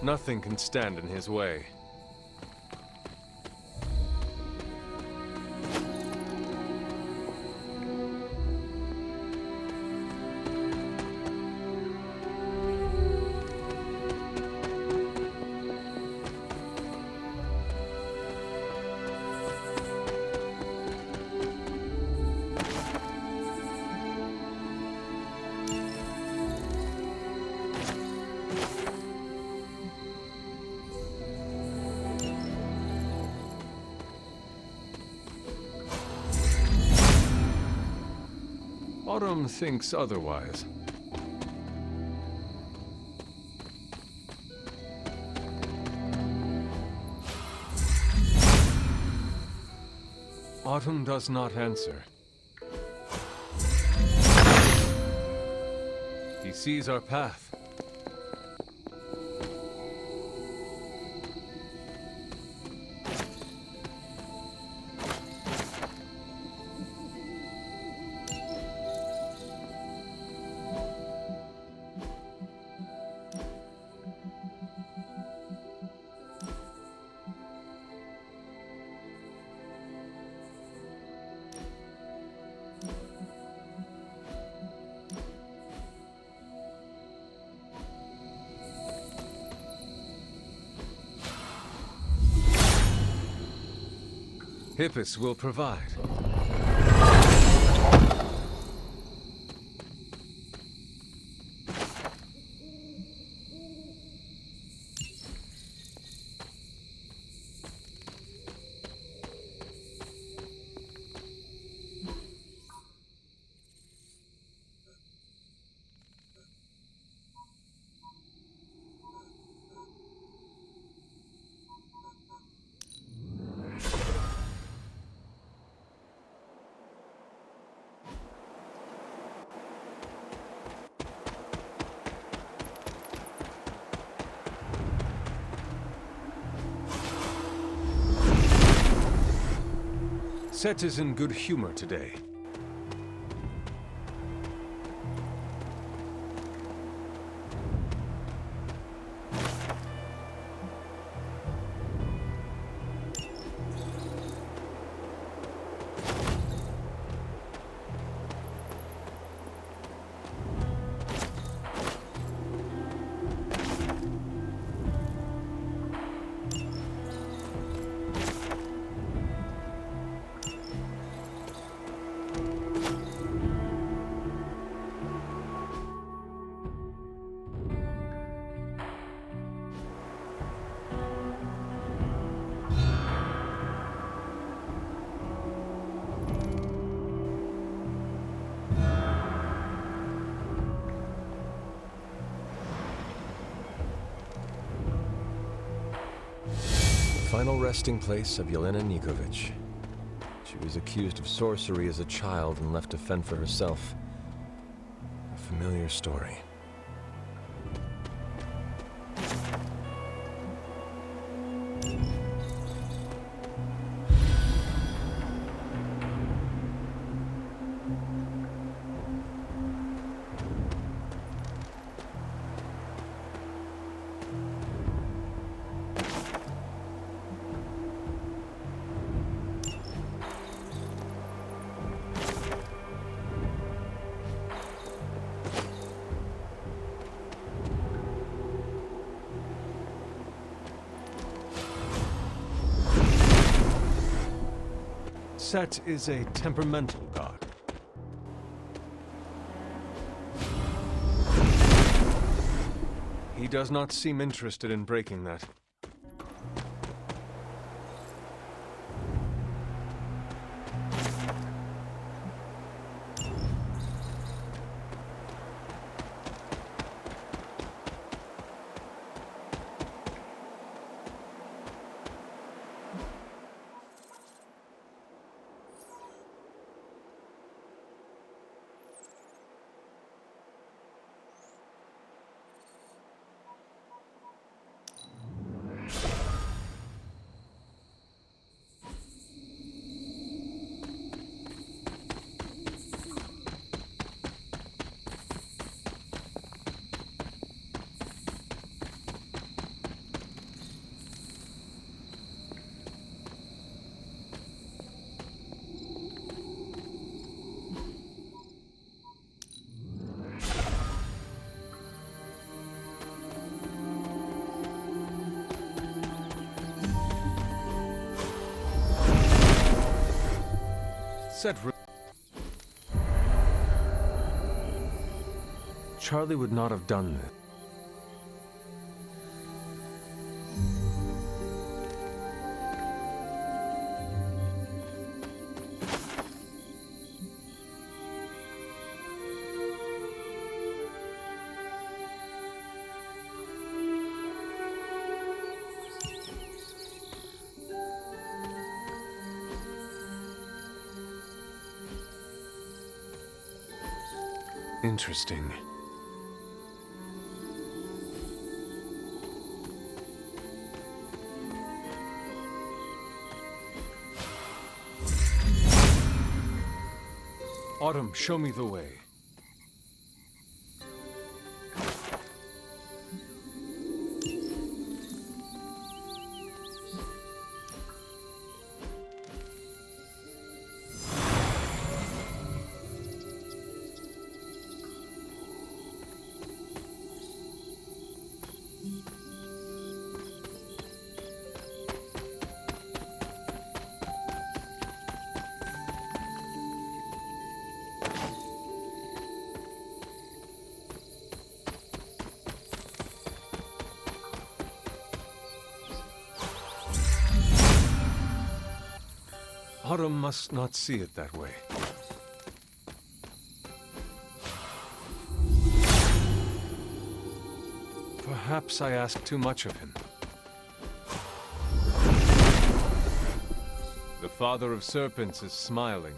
Nothing can stand in his way. Autumn thinks otherwise. Autumn does not answer. He sees our path. Hippus will provide. Set is in good humor today. Final resting place of Yelena Nikovich. She was accused of sorcery as a child and left to fend for herself. A familiar story. Set is a temperamental god. He does not seem interested in breaking that. Set. Charlie would not have done this. Interesting. Autumn, show me the way. Autumn must not see it that way. Perhaps I ask too much of him. The father of serpents is smiling.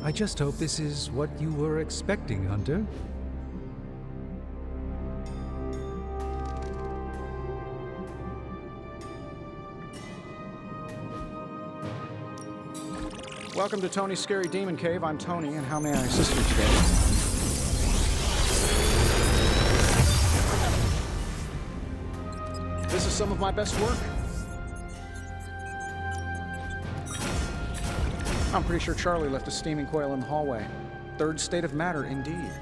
I just hope this is what you were expecting, Hunter. Welcome to Tony's Scary Demon Cave. I'm Tony, and how may I assist you today? This is some of my best work. I'm pretty sure Charlie left a steaming coil in the hallway. Third state of matter, indeed.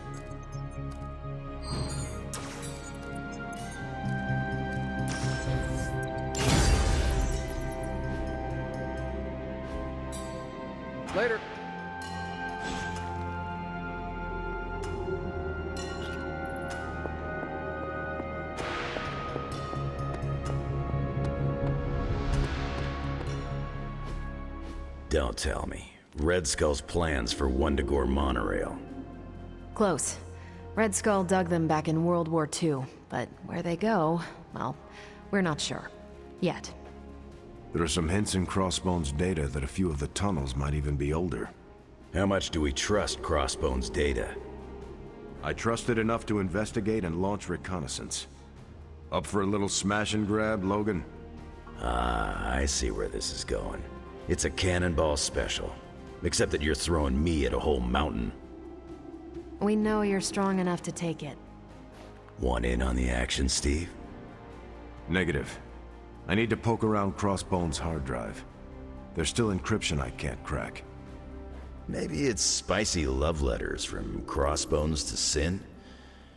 Later. Don't tell me. Red Skull's plans for Wundagore monorail. Close. Red Skull dug them back in World War II, but where they go, well, we're not sure. Yet. There are some hints in Crossbone's data that a few of the tunnels might even be older. How much do we trust Crossbone's data? I trust it enough to investigate and launch reconnaissance. Up for a little smash and grab, Logan? Ah, I see where this is going. It's a cannonball special. Except that you're throwing me at a whole mountain. We know you're strong enough to take it. Want in on the action, Steve? Negative. I need to poke around Crossbone's hard drive. There's still encryption I can't crack. Maybe it's spicy love letters from Crossbones to Sin?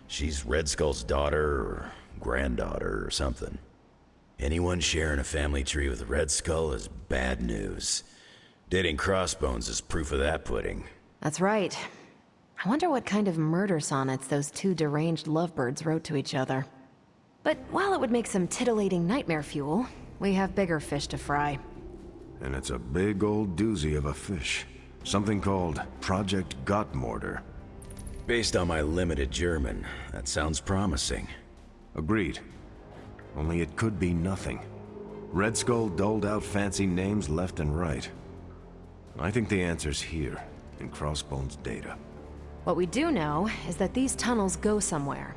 She's Red Skull's daughter or granddaughter or something. Anyone sharing a family tree with Red Skull is bad news. Dating Crossbones is proof of that pudding. That's right. I wonder what kind of murder sonnets those two deranged lovebirds wrote to each other. But while it would make some titillating nightmare fuel, we have bigger fish to fry. And it's a big old doozy of a fish. Something called Project Godkiller. Based on my limited German, that sounds promising. Agreed. Only it could be nothing. Red Skull doled out fancy names left and right. I think the answer's here, in Crossbone's data. What we do know is that these tunnels go somewhere.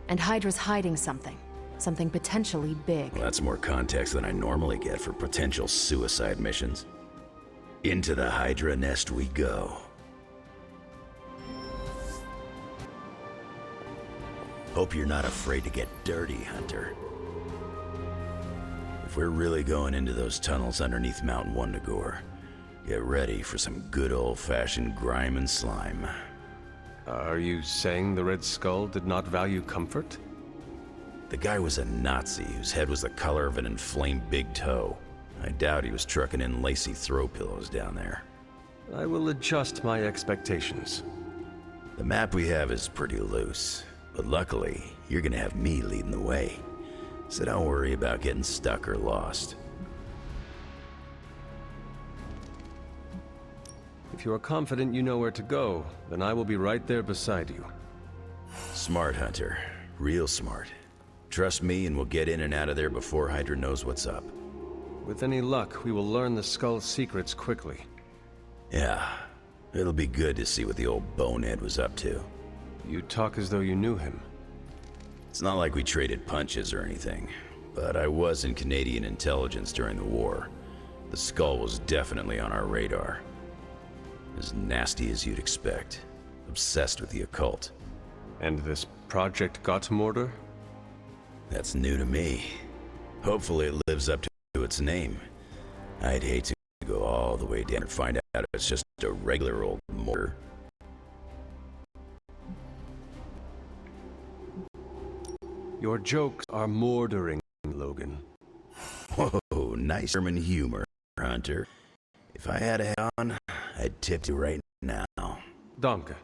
And Hydra's hiding something. Something potentially big. Well, that's more context than I normally get for potential suicide missions. Into the Hydra nest we go. Hope you're not afraid to get dirty, Hunter. If we're really going into those tunnels underneath Mount Wundagore, get ready for some good old-fashioned grime and slime. Are you saying the Red Skull did not value comfort? The guy was a Nazi whose head was the color of an inflamed big toe. I doubt he was trucking in lacy throw pillows down there. I will adjust my expectations. The map we have is pretty loose, but luckily, you're gonna have me leading the way. So don't worry about getting stuck or lost. If you are confident you know where to go, then I will be right there beside you. Smart, Hunter. Real smart. Trust me and we'll get in and out of there before Hydra knows what's up. With any luck, we will learn the Skull's secrets quickly. Yeah, it'll be good to see what the old bonehead was up to. You talk as though you knew him. It's not like we traded punches or anything, but I was in Canadian intelligence during the war. The Skull was definitely on our radar. As nasty as you'd expect. Obsessed with the occult. And this Project Godkiller? That's new to me. Hopefully it lives up to its name. I'd hate to go all the way down and find out it's just a regular old mortar. Your jokes are mordering, Logan. Whoa, nice German humor, Hunter. If I had a hat on, I'd tip you right now. Danke.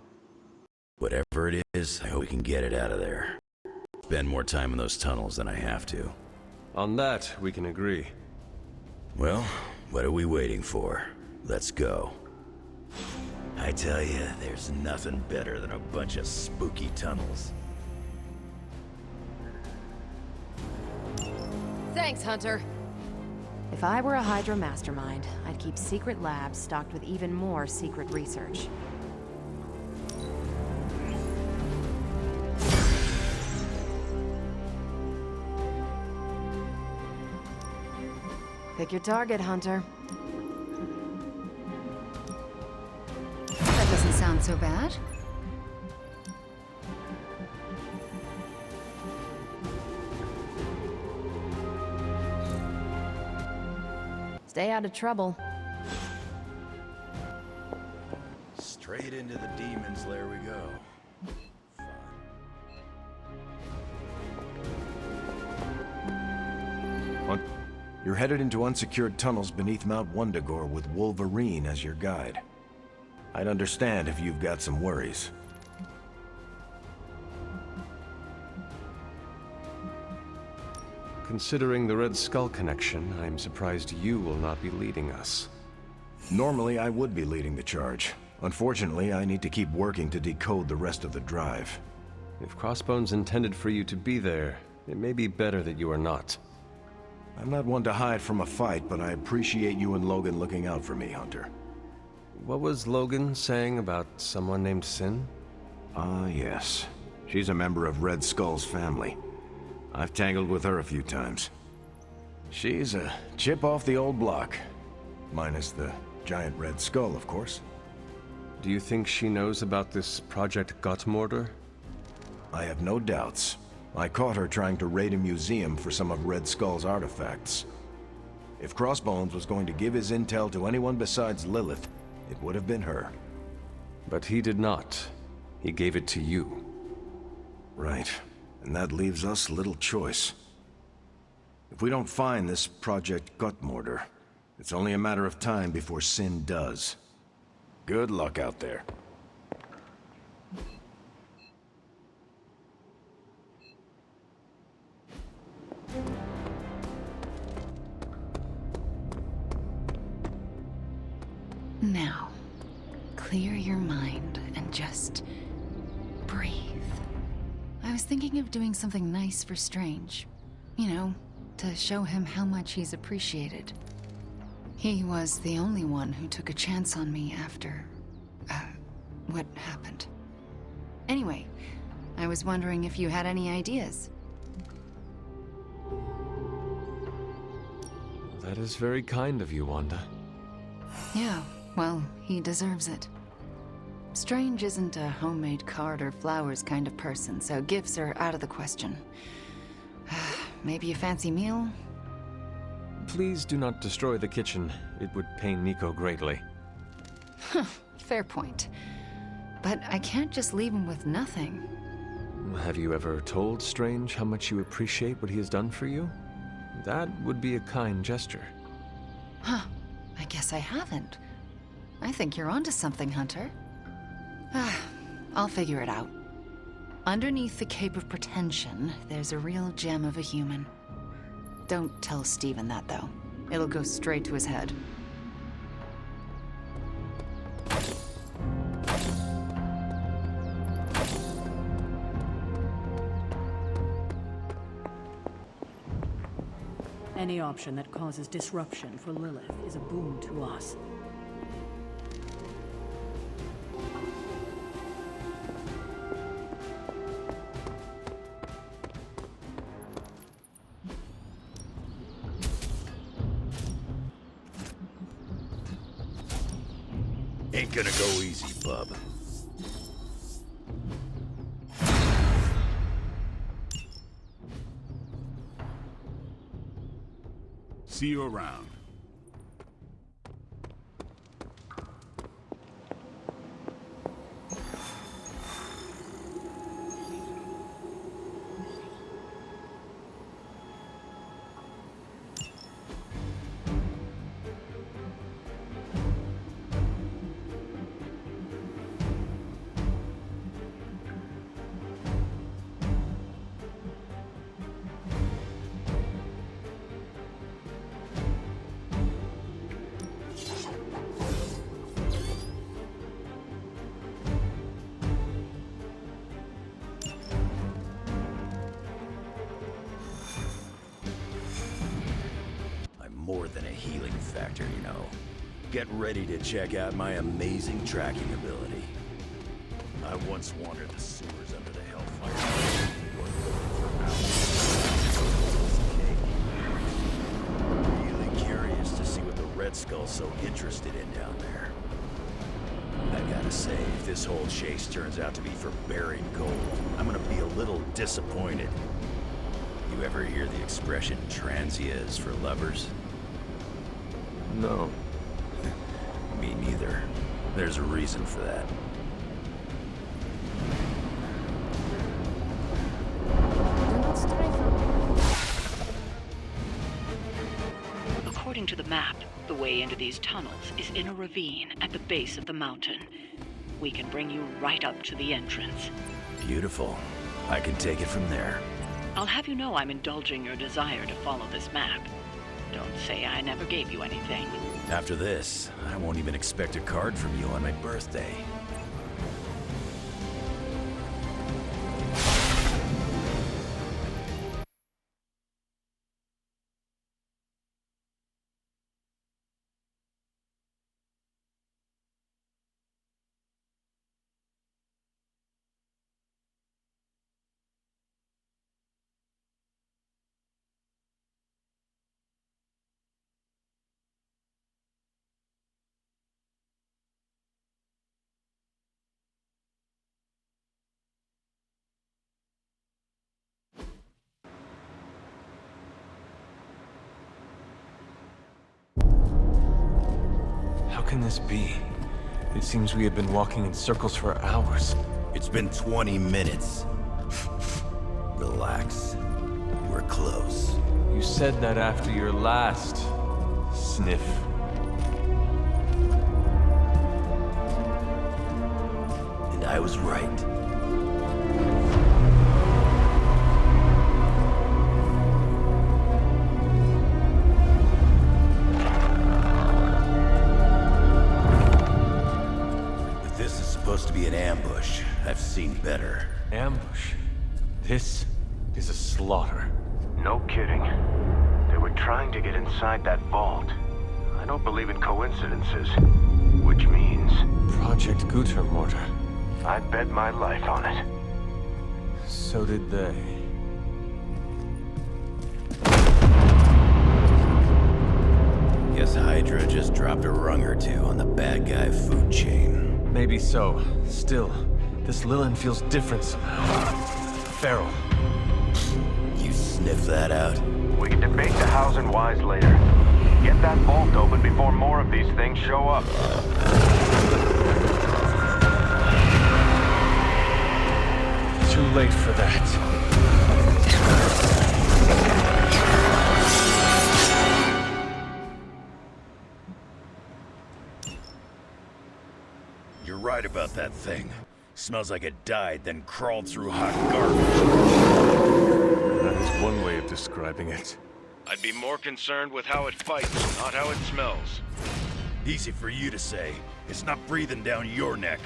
Whatever it is, I hope we can get it out of there. Spend more time in those tunnels than I have to. On that, we can agree. Well, what are we waiting for? Let's go. I tell you, there's nothing better than a bunch of spooky tunnels. Thanks, Hunter. If I were a Hydra mastermind, I'd keep secret labs stocked with even more secret research. Pick your target, Hunter. That doesn't sound so bad. Stay out of trouble. Straight into the demon's lair we go. You're headed into unsecured tunnels beneath Mount Wundagore with Wolverine as your guide. I'd understand if you've got some worries. Considering the Red Skull connection, I'm surprised you will not be leading us. Normally, I would be leading the charge. Unfortunately, I need to keep working to decode the rest of the drive. If Crossbones intended for you to be there, it may be better that you are not. I'm not one to hide from a fight, but I appreciate you and Logan looking out for me, Hunter. What was Logan saying about someone named Sin? Ah, yes. She's a member of Red Skull's family. I've tangled with her a few times. She's a chip off the old block. Minus the giant red skull, of course. Do you think she knows about this Project Godkiller? I have no doubts. I caught her trying to raid a museum for some of Red Skull's artifacts. If Crossbones was going to give his intel to anyone besides Lilith, it would have been her. But he did not. He gave it to you. Right. And that leaves us little choice. If we don't find this Project Godkiller, it's only a matter of time before Sin does. Good luck out there. Now, clear your mind and just breathe. I was thinking of doing something nice for Strange. You know, to show him how much he's appreciated. He was the only one who took a chance on me after, what happened. Anyway, I was wondering if you had any ideas. That is very kind of you, Wanda. Yeah, well, he deserves it. Strange isn't a homemade card or flowers kind of person, so gifts are out of the question. Maybe a fancy meal? Please do not destroy the kitchen. It would pain Nico greatly. Fair point. But I can't just leave him with nothing. Have you ever told Strange how much you appreciate what he has done for you? That would be a kind gesture. Huh. I guess I haven't. I think you're onto something, Hunter. I'll figure it out. Underneath the cape of pretension, there's a real gem of a human. Don't tell Steven that, though. It'll go straight to his head. Any option that causes disruption for Lilith is a boon to us. Ain't gonna go easy, bub. See you around. More than a healing factor, you know. Get ready to check out my amazing tracking ability. I once wandered the sewers under the Hellfire. Really curious to see what the Red Skull's so interested in down there. I gotta say, if this whole chase turns out to be for buried gold, I'm gonna be a little disappointed. You ever hear the expression transia is for lovers? No. Me neither. There's a reason for that. According to the map, the way into these tunnels is in a ravine at the base of the mountain. We can bring you right up to the entrance. Beautiful. I can take it from there. I'll have you know I'm indulging your desire to follow this map. Don't say I never gave you anything. After this, I won't even expect a card from you on my birthday. How can this be? It seems we have been walking in circles for hours. It's been 20 minutes. Relax. We're close. You said that after your last sniff. And I was right. If this is supposed to be an ambush, I've seen better. Ambush? This is a slaughter. No kidding. They were trying to get inside that vault. I don't believe in coincidences. Which means... Project Godkiller mortar. I'd bet my life on it. So did they. Guess Hydra just dropped a rung or two on the bad guy food chain. Maybe so. Still, this Lilin feels different somehow. Feral. You sniff that out? We can debate the hows and whys later. Get that vault open before more of these things show up. Too late for that. You're right about that thing. Smells like it died, then crawled through hot garbage. That is one way of describing it. I'd be more concerned with how it fights, not how it smells. Easy for you to say. It's not breathing down your neck.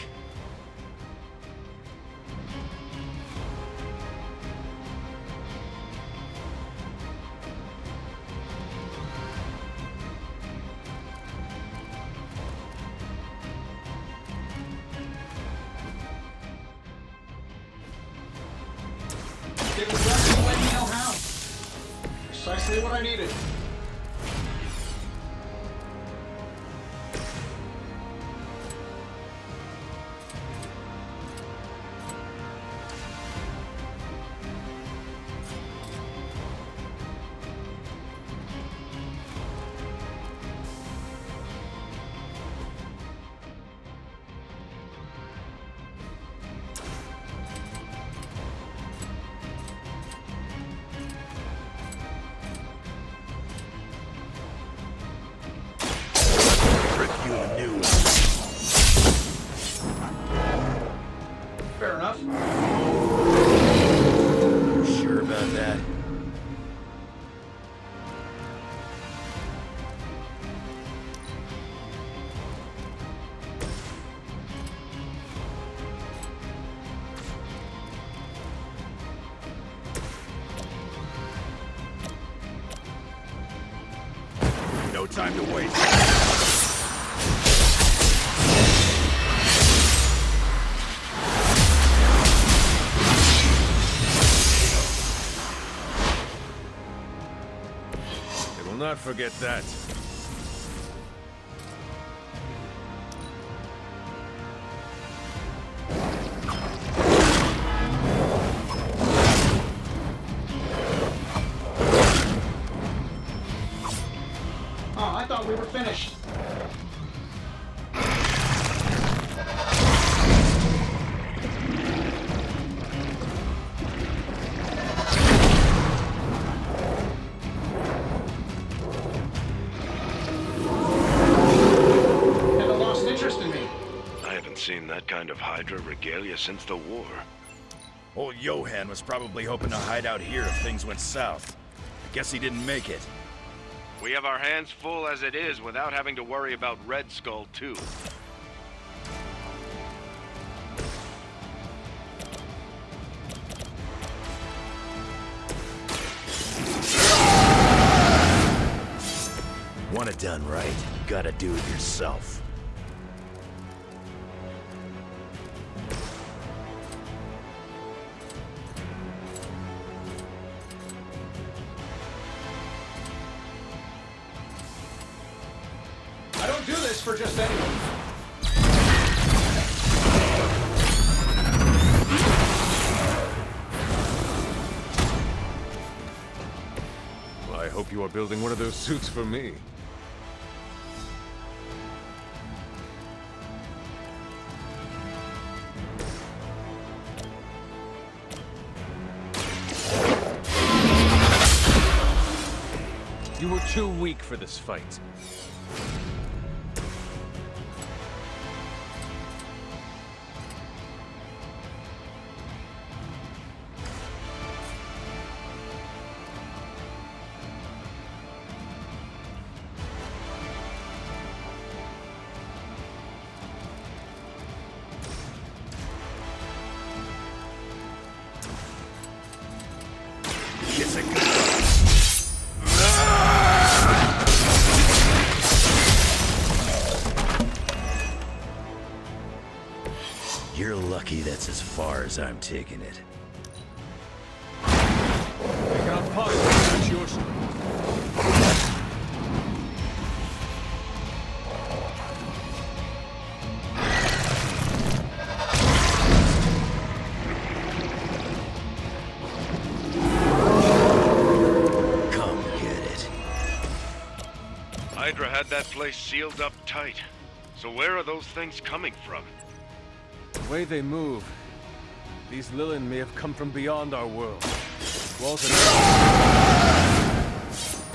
Get the gun and let me know how. Precisely what I needed. Fair enough. You sure about that? No time to waste. Will not forget that. Oh, I thought we were finished. Seen that kind of Hydra regalia since the war. Old Johan was probably hoping to hide out here if things went south. I guess he didn't make it. We have our hands full as it is without having to worry about Red Skull, too. Want it done right, gotta do it yourself. I don't do this for just anyone. Well, I hope you are building one of those suits for me. You were too weak for this fight. Kiss it goodbye. You're lucky that's as far as I'm taking it. I cannot possibly match your strength. Come get it. Hydra had that place sealed up tight. So where are those things coming from? The way they move, these Lilin may have come from beyond our world. Walls and...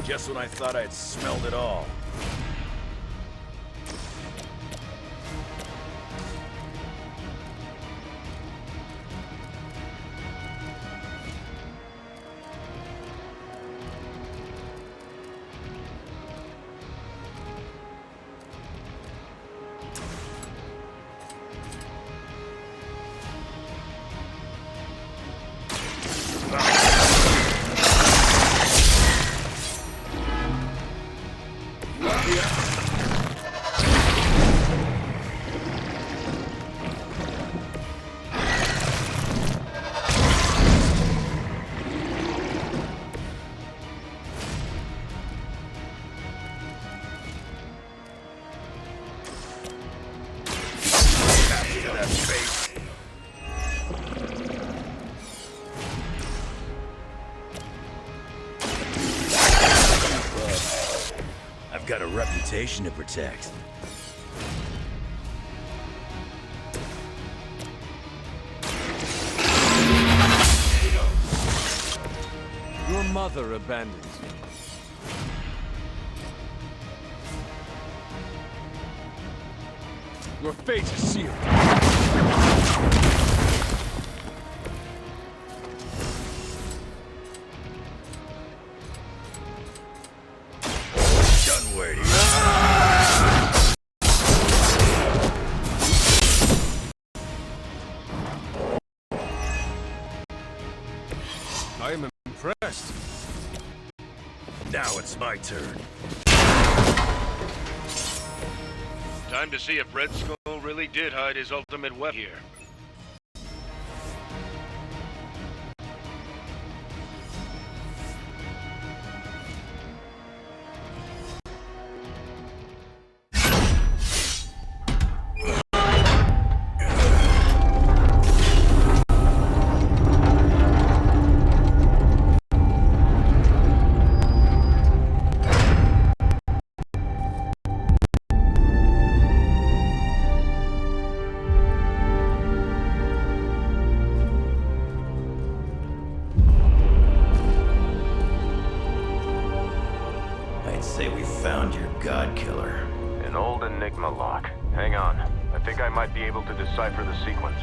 Just when I thought I'd smelled it all. I've got a reputation to protect. Your mother abandons you. Your fate is sealed. Done waiting. I am impressed. Now it's my turn. Time to see if Red Skull really did hide his ultimate weapon here. I'd say we found your Godkiller. An old Enigma lock. Hang on. I think I might be able to decipher the sequence.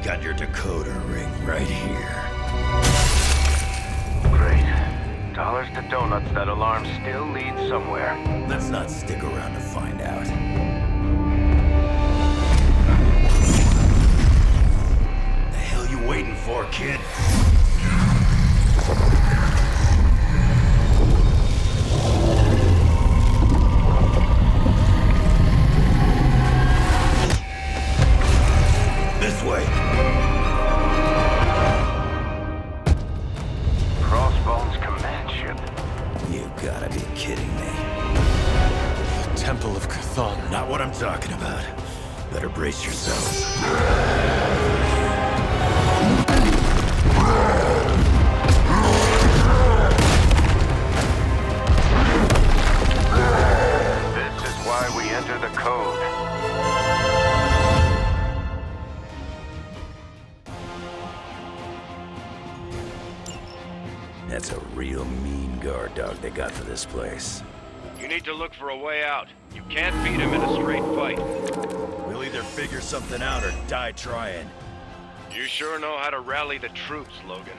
Got your decoder ring right here. Great. Dollars to donuts, that alarm still leads somewhere. Let's not stick around to find out. The hell you waiting for, kid? This way. Crossbones command ship. You gotta be kidding me. Temple of Cthulhu. Not what I'm talking about. Better brace yourselves. This is why we enter the code. That's a real mean guard dog they got for this place. You need to look for a way out. You can't beat him in a straight fight. We'll either figure something out or die trying. You sure know how to rally the troops, Logan.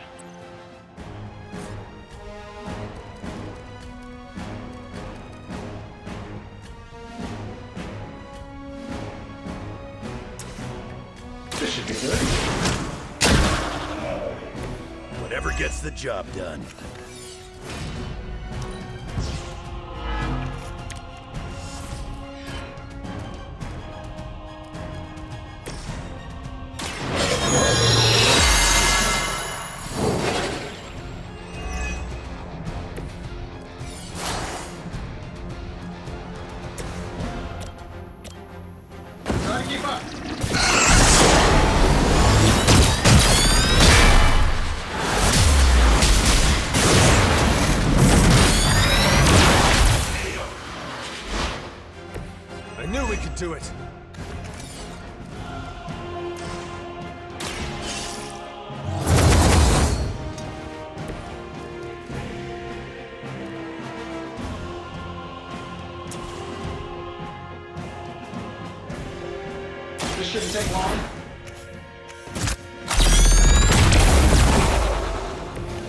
This should be good. Whatever gets the job done. Try to keep up. I knew we could do it. This shouldn't take long.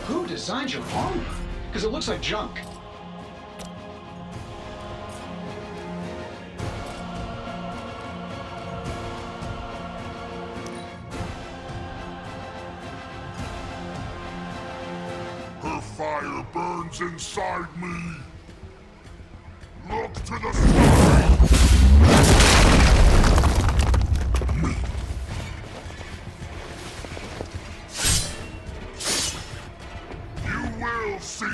Who designed your armor? Because it looks like junk. Her fire burns inside me. Look to the sky. You will see.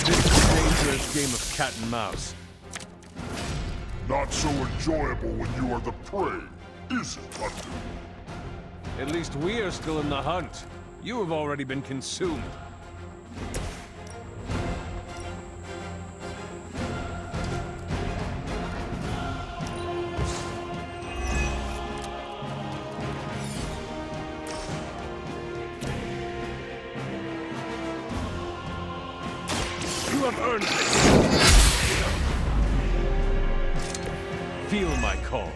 This is a dangerous game of cat and mouse. Not so enjoyable when you are the prey, is it, Hunter? At least we are still in the hunt. You have already been consumed. You have earned this. Feel my call.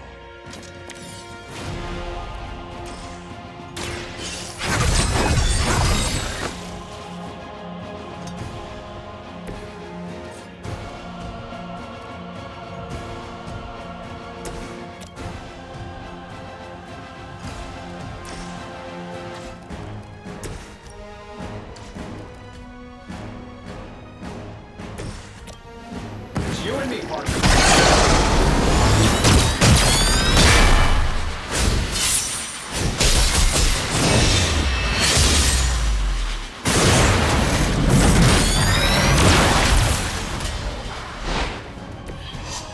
It's you and me, partner.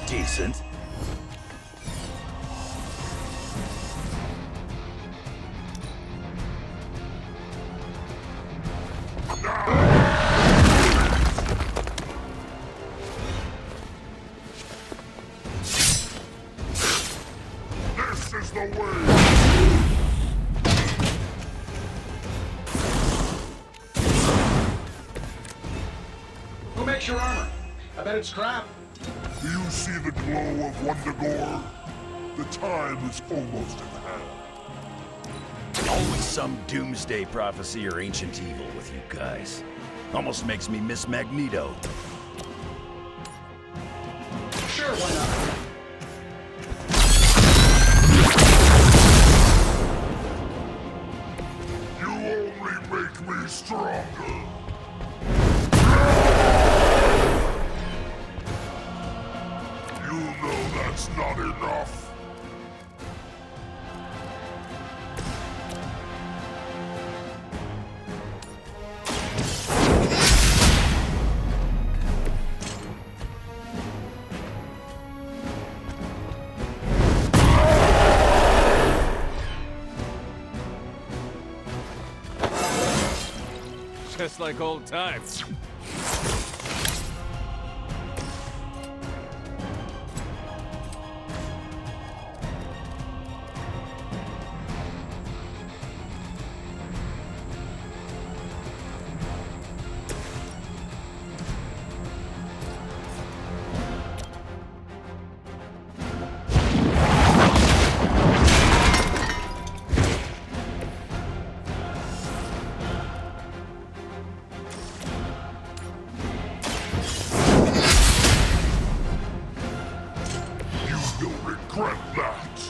Decent. This is the way. fix your armor. I bet it's crap. Do you see the glow of Wundagore? The time is almost at hand. Always some doomsday prophecy or ancient evil with you guys. Almost makes me miss Magneto. Sure, why not? You only make me stronger. You know that's not enough. Just like old times. Regret that.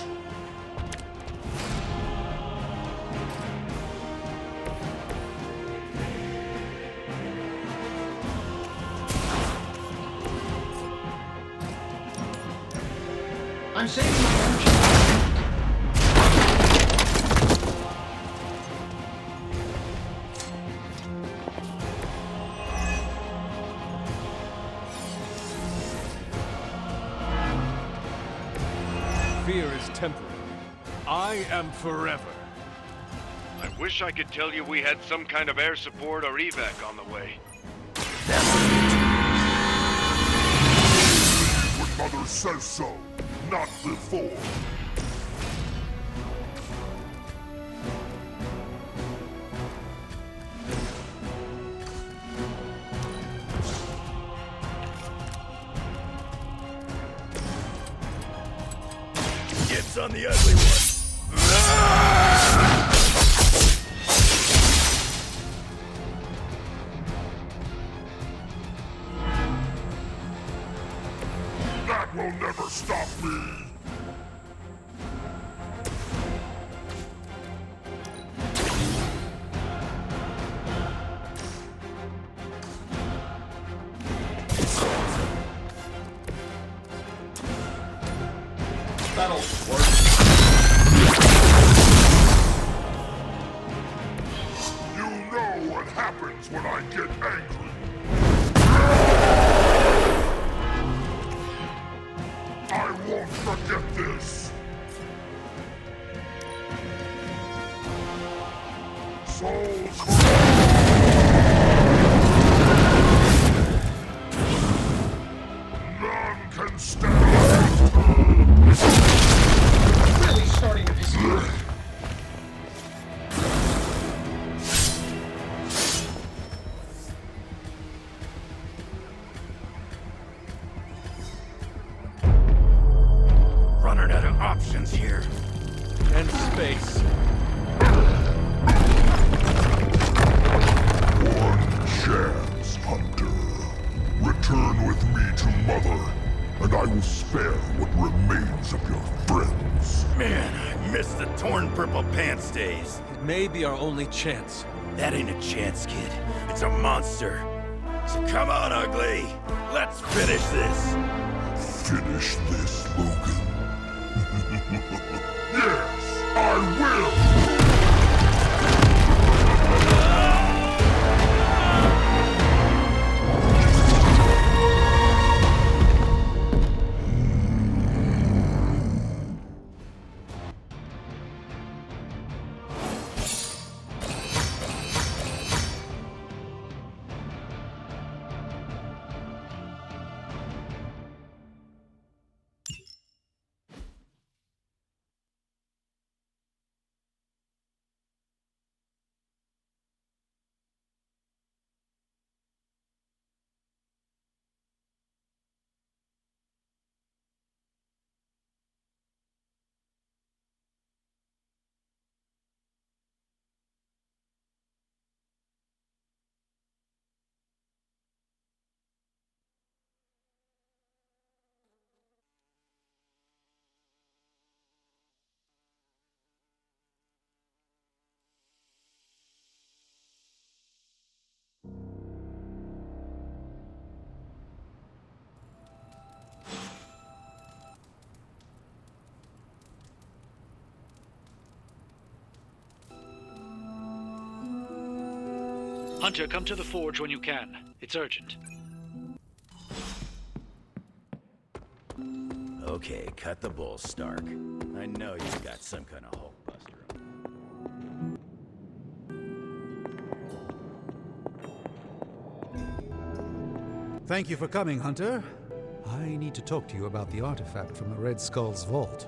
I'm saving my energy. Fear is temporary. I am forever. I wish I could tell you we had some kind of air support or evac on the way. When Mother says so, not before. Gets on the ugly one. That will never stop me. That'll work. You know what happens when I get angry. I won't forget this. Souls. None can stand. Really starting to piss me off. Running out of options here. And space. One chance, Hunter. Return with me to Mother, and I will spare what remains of your friends. Man, I miss the torn purple pants days. It may be our only chance. That ain't a chance, kid. It's a monster. So come on, ugly. Let's finish this. Finish this, Logan. Yes, I will! Hunter, come to the forge when you can. It's urgent. Okay, cut the bull, Stark. I know you've got some kind of Hulkbuster. Thank you for coming, Hunter. I need to talk to you about the artifact from the Red Skull's vault.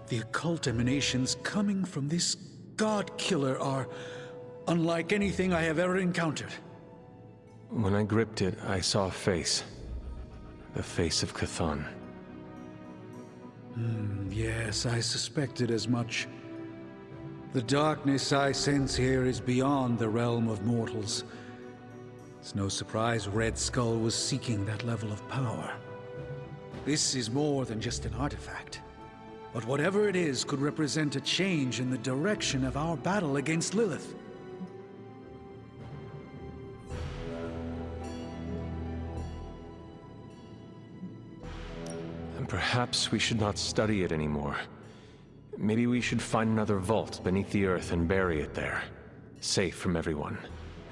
The occult emanations coming from this Godkiller are unlike anything I have ever encountered. When I gripped it, I saw a face. The face of Chthon. Yes, I suspected as much. The darkness I sense here is beyond the realm of mortals. It's no surprise Red Skull was seeking that level of power. This is more than just an artifact. But whatever it is could represent a change in the direction of our battle against Lilith. And perhaps we should not study it anymore. Maybe we should find another vault beneath the earth and bury it there. Safe from everyone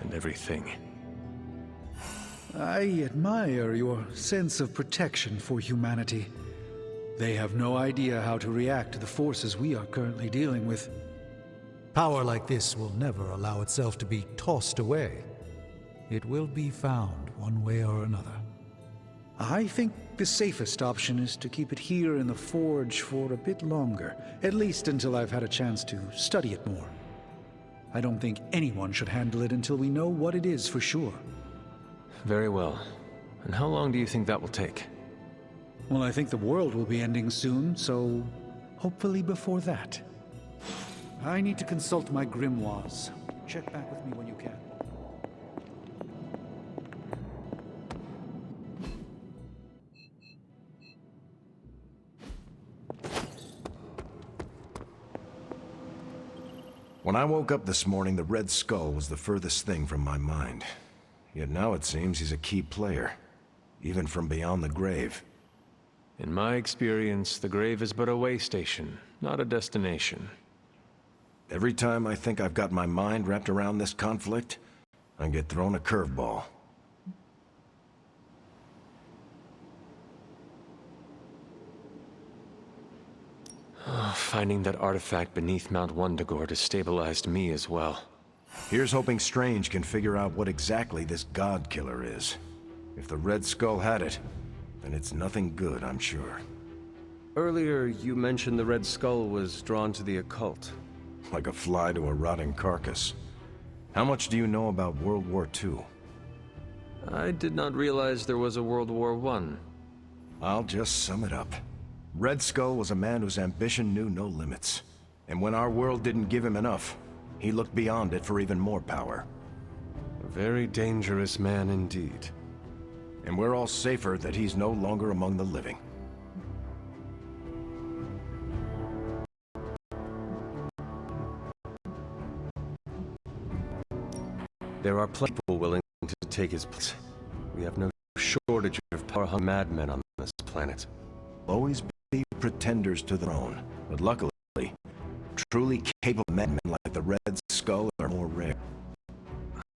and everything. I admire your sense of protection for humanity. They have no idea how to react to the forces we are currently dealing with. Power like this will never allow itself to be tossed away. It will be found one way or another. I think the safest option is to keep it here in the forge for a bit longer, at least until I've had a chance to study it more. I don't think anyone should handle it until we know what it is for sure. Very well. And how long do you think that will take? Well, I think the world will be ending soon, so hopefully before that. I need to consult my grimoires. Check back with me when you can. When I woke up this morning, the Red Skull was the furthest thing from my mind. Yet now it seems he's a key player, even from beyond the grave. In my experience, the grave is but a way station, not a destination. Every time I think I've got my mind wrapped around this conflict, I get thrown a curveball. Finding that artifact beneath Mount Wundagore destabilized me as well. Here's hoping Strange can figure out what exactly this Godkiller is. If the Red Skull had it, then it's nothing good, I'm sure. Earlier, you mentioned the Red Skull was drawn to the occult. Like a fly to a rotting carcass. How much do you know about World War II? I did not realize there was a World War I. I'll just sum it up. Red Skull was a man whose ambition knew no limits. And when our world didn't give him enough, he looked beyond it for even more power. A very dangerous man indeed. And we're all safer that he's no longer among the living. There are plenty of people willing to take his place. We have no shortage of power-hungry madmen on this planet. Always be pretenders to the throne, but luckily, truly capable madmen like the Red Skull are more rare.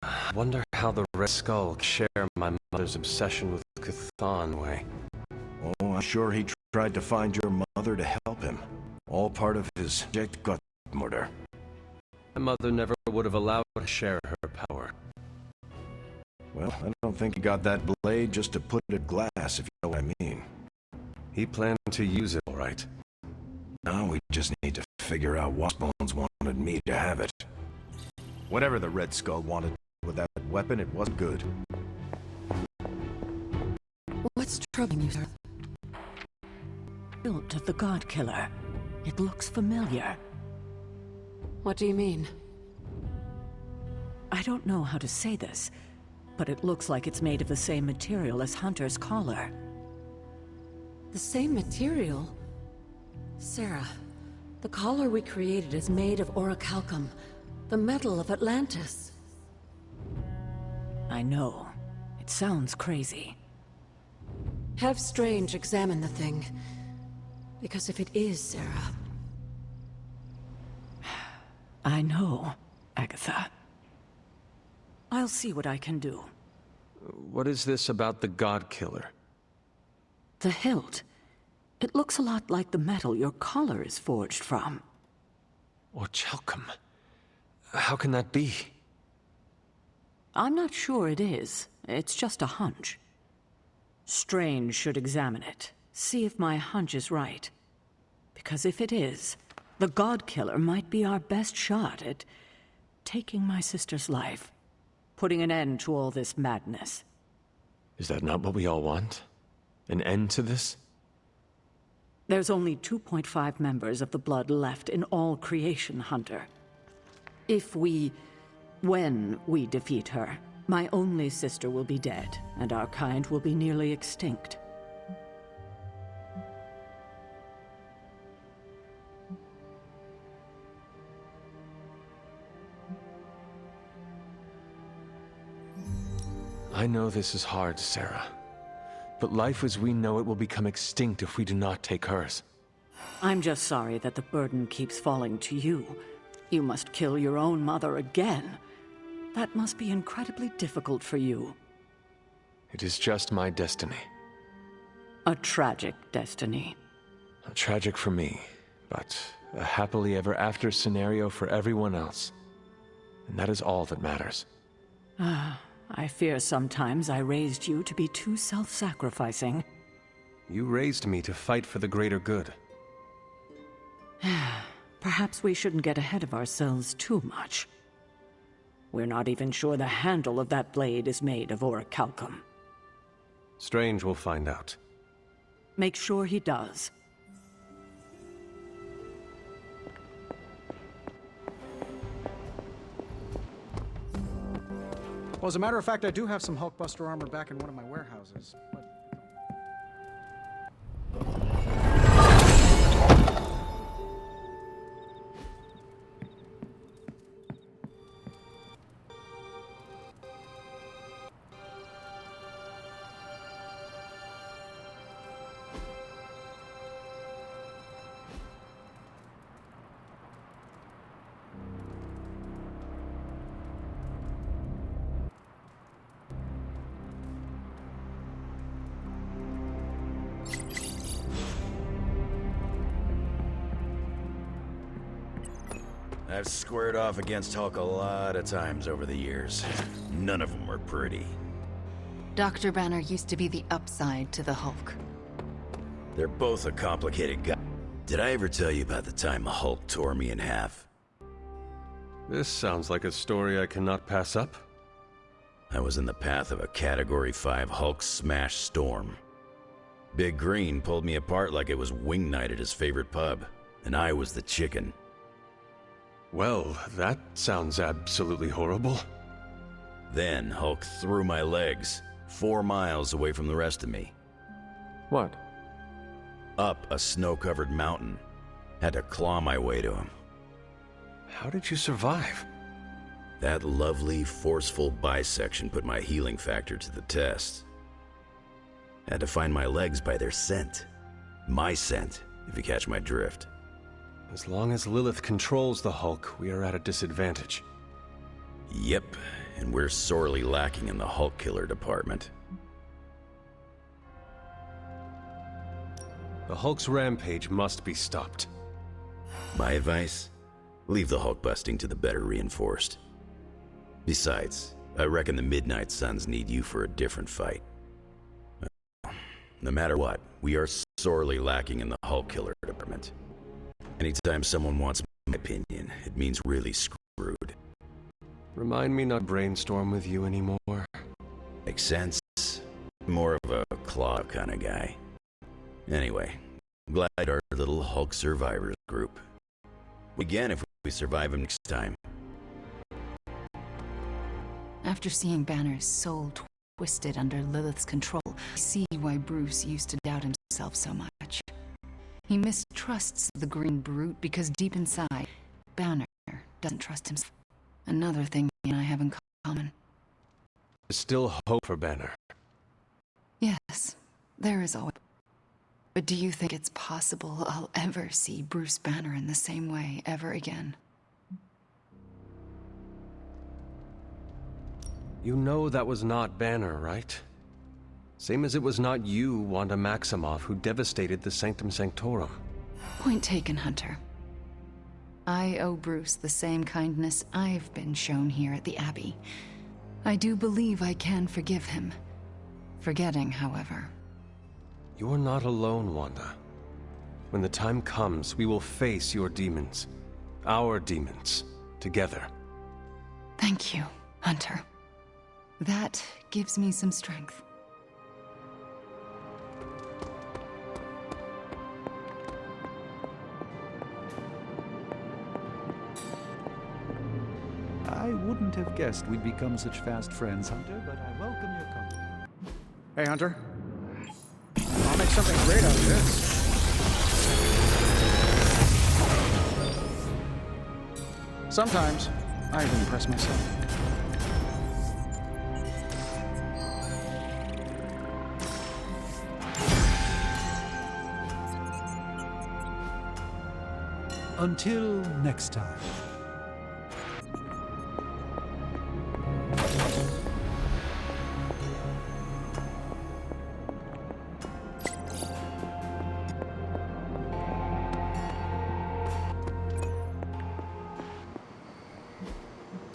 I wonder how the Red Skull can share my mother's obsession with Chthon way. Oh, I'm sure he tried to find your mother to help him. All part of his Godkiller. My mother never would have allowed her to share her power. Well, I don't think he got that blade just to put it in glass, if you know what I mean. He planned to use it, all right. Now we just need to figure out what Bones wanted me to have it. Whatever the Red Skull wanted with that weapon, it wasn't good. What's troubling you, sir? Built of the Godkiller. It looks familiar. What do you mean? I don't know how to say this, but it looks like it's made of the same material as Hunter's collar. The same material? Sarah, the collar we created is made of orichalcum, the metal of Atlantis. I know. It sounds crazy. Have Strange examine the thing. Because if it is Sarah... I know, Agatha. I'll see what I can do. What is this about the Godkiller? The hilt. It looks a lot like the metal your collar is forged from. Orichalcum. How can that be? I'm not sure it is. It's just a hunch. Strange should examine it, see if my hunch is right. Because if it is, the Godkiller might be our best shot at taking my sister's life, putting an end to all this madness. Is that not what we all want? An end to this? There's only 2.5 members of the Blood left in all creation, Hunter. When we defeat her, my only sister will be dead, and our kind will be nearly extinct. I know this is hard, Sarah. But life as we know it will become extinct if we do not take hers. I'm just sorry that the burden keeps falling to you. You must kill your own mother again. That must be incredibly difficult for you. It is just my destiny. A tragic destiny. Tragic for me, but a happily ever after scenario for everyone else. And that is all that matters. I fear sometimes I raised you to be too self-sacrificing. You raised me to fight for the greater good. Perhaps we shouldn't get ahead of ourselves too much. We're not even sure the handle of that blade is made of orichalcum. Strange will find out. Make sure he does. Well, as a matter of fact, I do have some Hulkbuster armor back in one of my warehouses. But I've squared off against Hulk a lot of times over the years. None of them were pretty. Dr. Banner used to be the upside to the Hulk. They're both a complicated guy. Did I ever tell you about the time the Hulk tore me in half? This sounds like a story I cannot pass up. I was in the path of a Category 5 Hulk smash storm. Big Green pulled me apart like it was wing night at his favorite pub, and I was the chicken. Well, that sounds absolutely horrible. Then Hulk threw my legs 4 miles away from the rest of me. What? Up a snow-covered mountain. Had to claw my way to him. How did you survive? That lovely, forceful bisection put my healing factor to the test. Had to find my legs by their scent. My scent, if you catch my drift. As long as Lilith controls the Hulk, we are at a disadvantage. Yep, and we're sorely lacking in the Hulk killer department. The Hulk's rampage must be stopped. My advice? Leave the Hulk busting to the better reinforced. Besides, I reckon the Midnight Suns need you for a different fight. No matter what, we are sorely lacking in the Hulk killer department. Anytime someone wants my opinion, it means really screwed. Remind me not to brainstorm with you anymore. Makes sense. More of a claw kind of guy. Anyway, glad our little Hulk survivors group. Again, if we survive him next time. After seeing Banner's soul twisted under Lilith's control, I see why Bruce used to doubt himself so much. He mistrusts the green brute because deep inside, Banner doesn't trust himself. Another thing he and I have in common. There's still hope for Banner. Yes, there is always. But do you think it's possible I'll ever see Bruce Banner in the same way ever again? You know that was not Banner, right? Same as it was not you, Wanda Maximoff, who devastated the Sanctum Sanctorum. Point taken, Hunter. I owe Bruce the same kindness I've been shown here at the Abbey. I do believe I can forgive him. Forgetting, however. You're not alone, Wanda. When the time comes, we will face your demons. Our demons. Together. Thank you, Hunter. That gives me some strength. I wouldn't have guessed we'd become such fast friends, Hunter, but I welcome your company. Hey, Hunter. I'll make something great out of this. Sometimes, I even impress myself. Until next time.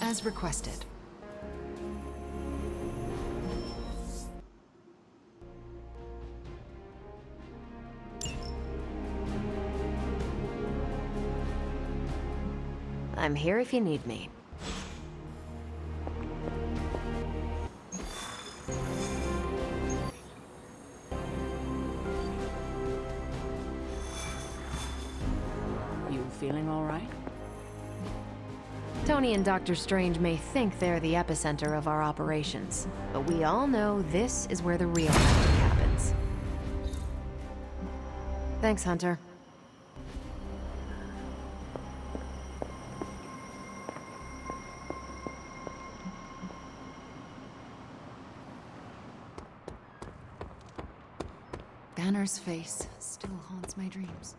As requested. I'm here if you need me. You feeling all right? Tony and Dr. Strange may think they're the epicenter of our operations, but we all know this is where the real magic happens. Thanks, Hunter. Banner's face still haunts my dreams.